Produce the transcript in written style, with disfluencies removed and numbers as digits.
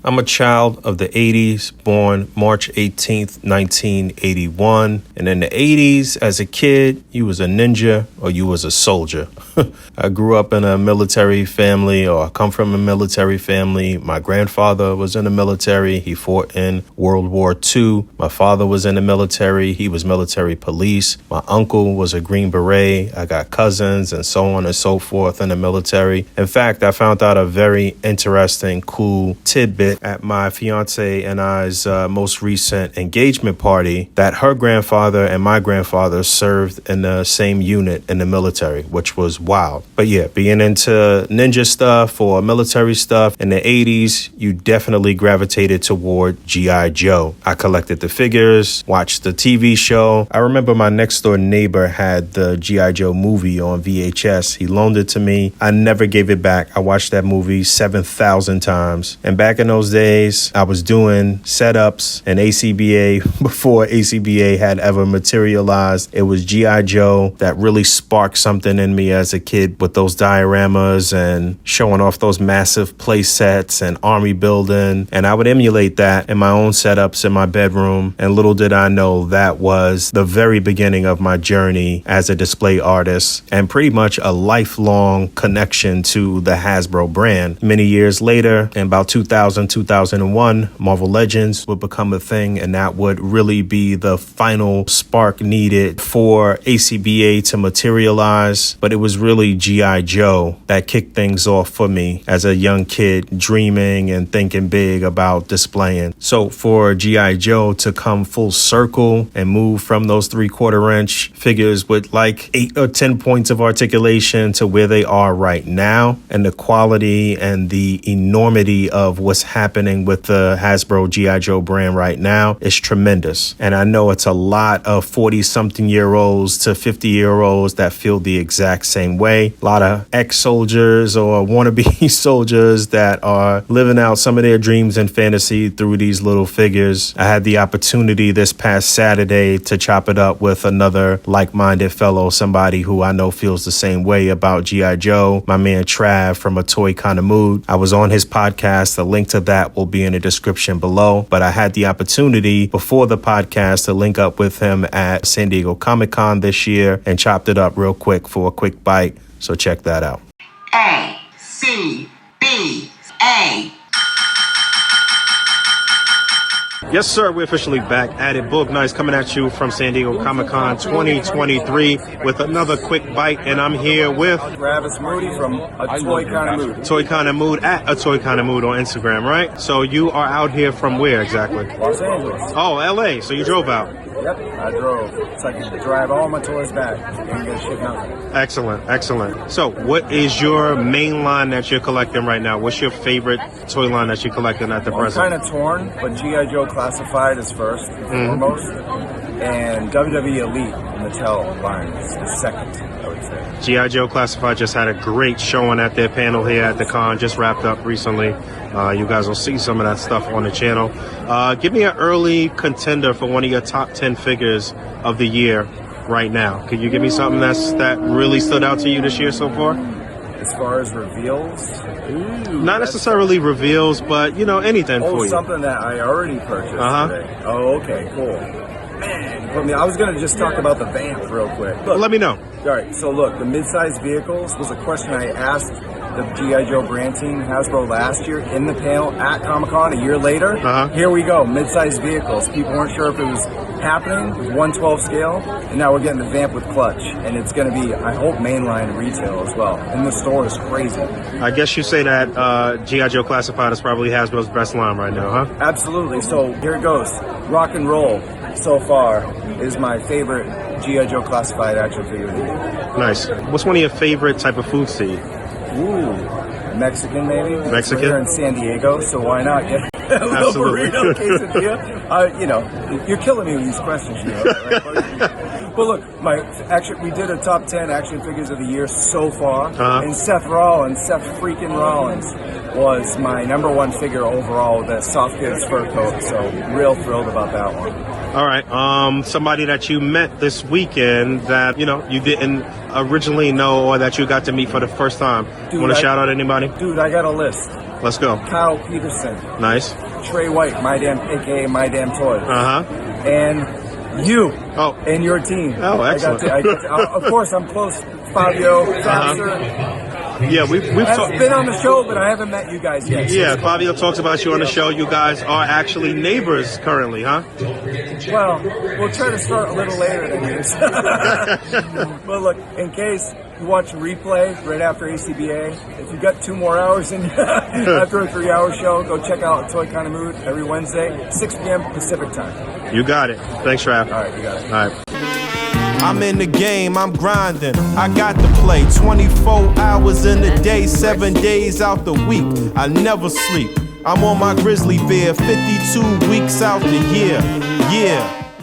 I'm a child of the 80s, born March 18th, 1981. And in the 80s, as a kid, you was a ninja or you was a soldier. I grew up in a military family, or I come from a military family. My grandfather was in the military. He fought in World War II. My father was in the military. He was military police. My uncle was a Green Beret. I got cousins and so on and so forth in the military. In fact, I found out a very interesting, cool tidbit at my fiance and I's most recent engagement party, that her grandfather and my grandfather served in the same unit in the military, which was wild. But yeah, being into ninja stuff or military stuff in the 80s, you definitely gravitated toward GIJoe. I collected the figures, watched the TV show. I remember my next door neighbor had the GIJoe movie on VHS. He loaned it to me. I never gave it back. I watched that movie 7,000 times. And back in those days, I was doing setups and ACBA before ACBA had ever materialized. It was GIJoe that really sparked something in me as a kid, with those dioramas and showing off those massive play sets and army building. And I would emulate that in my own setups in my bedroom. And little did I know that was the very beginning of my journey as a display artist, and pretty much a lifelong connection to the Hasbro brand. Many years later, in about 2001, Marvel Legends would become a thing, and that would really be the final spark needed for ACBA to materialize. But it was really GIJoe that kicked things off for me as a young kid, dreaming and thinking big about displaying. So for GIJoe to come full circle and move from those 3/4 inch figures with like 8 or 10 points of articulation to where they are right now, and the quality and the enormity of what's happening with the Hasbro GIJoe brand right now is tremendous. And I know it's a lot of 40-something-year-olds to 50-year-olds that feel the exact same way. A lot of ex-soldiers or wannabe soldiers that are living out some of their dreams and fantasy through these little figures. I had the opportunity this past Saturday to chop it up with another like-minded fellow, somebody who I know feels the same way about GIJoe, my man Trav from A Toy Kinda Mood. I was on his podcast. The link to that will be in the description below. But I had the opportunity before the podcast to link up with him at San Diego Comic-Con this year and chopped it up real quick for a quick bite. So check that out. A.C.B.A. Yes, sir. We're officially back at it. Boog Nice coming at you from San Diego Comic-Con 2023 with another quick bite. And I'm here with Travis Moody from A Toy Kinda Mood. Toy Kinda Mood at A Toy Kinda Mood on Instagram, right? So you are out here from where exactly? Los Angeles. Oh, LA. So you drove out. Yep, I drove. So I could drive all my toys back and get shit nothing. Excellent, excellent. So what is your main line that you're collecting right now? What's your favorite toy line that you're collecting at the present? I'm kind of torn, but GIJoe Classified is first and foremost. And WWE Elite Mattel line is second, I would say. GIJoe Classified just had a great showing at their panel here at the con, just wrapped up recently. You guys will see some of that stuff on the channel. Give me an early contender for one of your top 10 figures of the year right now. Could you give me something that really stood out to you this year so far? As far as reveals? Not necessarily reveals, but, you know, anything for you. Something that I already purchased today. Oh, okay, cool. Man, I was going to just talk about the Vamp real quick. Look, let me know. All right, so look, the mid-sized vehicles was a question I asked the GIJoe brand team, Hasbro, last year in the panel at Comic-Con a year later. Here we go, mid-sized vehicles. People weren't sure if it was happening, 1/12 scale, and now we're getting the Vamp with clutch. And it's going to be, I hope, mainline retail as well. And the store is crazy. I guess you say that GIJoe Classified is probably Hasbro's best line right now, huh? Absolutely. So here it goes. Rock and Roll, so far, is my favorite GIJoe Classified action figure of the year. Nice. What's one of your favorite type of foods to eat? Ooh, Mexican maybe. Mexican? We're here in San Diego, so why not get a little burrito quesadilla? You know, you're killing me with these questions, you know. Right? But look, we did a top 10 action figures of the year so far, and Seth freaking Rollins was my #1 figure overall with that soft goods fur coat, so real thrilled about that one. All right. Somebody that you met this weekend that, you know, you didn't originally know or that you got to meet for the first time. Want to shout out anybody? Dude, I got a list. Let's go. Kyle Peterson. Nice. Trey White, aka My Damn Toys. And you. Oh. And your team. Oh, excellent. Of course, I'm close. Fabio, Faster. Yeah, we've been on the show, but I haven't met you guys yet. So yeah, Fabio talks about you on the show. You guys are actually neighbors currently, huh? Well, we'll try to start a little later than yours. But look, in case you watch a replay right after ACBA, if you got 2 more hours in after a 3-hour show, go check out Toy Kind of Mood every Wednesday, 6 p.m. Pacific time. You got it. Thanks, Raph. All right, you got it. All right. I'm in the game, I'm grinding, I got to play 24 hours in a day, 7 days out the week, I never sleep. I'm on my grizzly bear, 52 weeks out the year, yeah.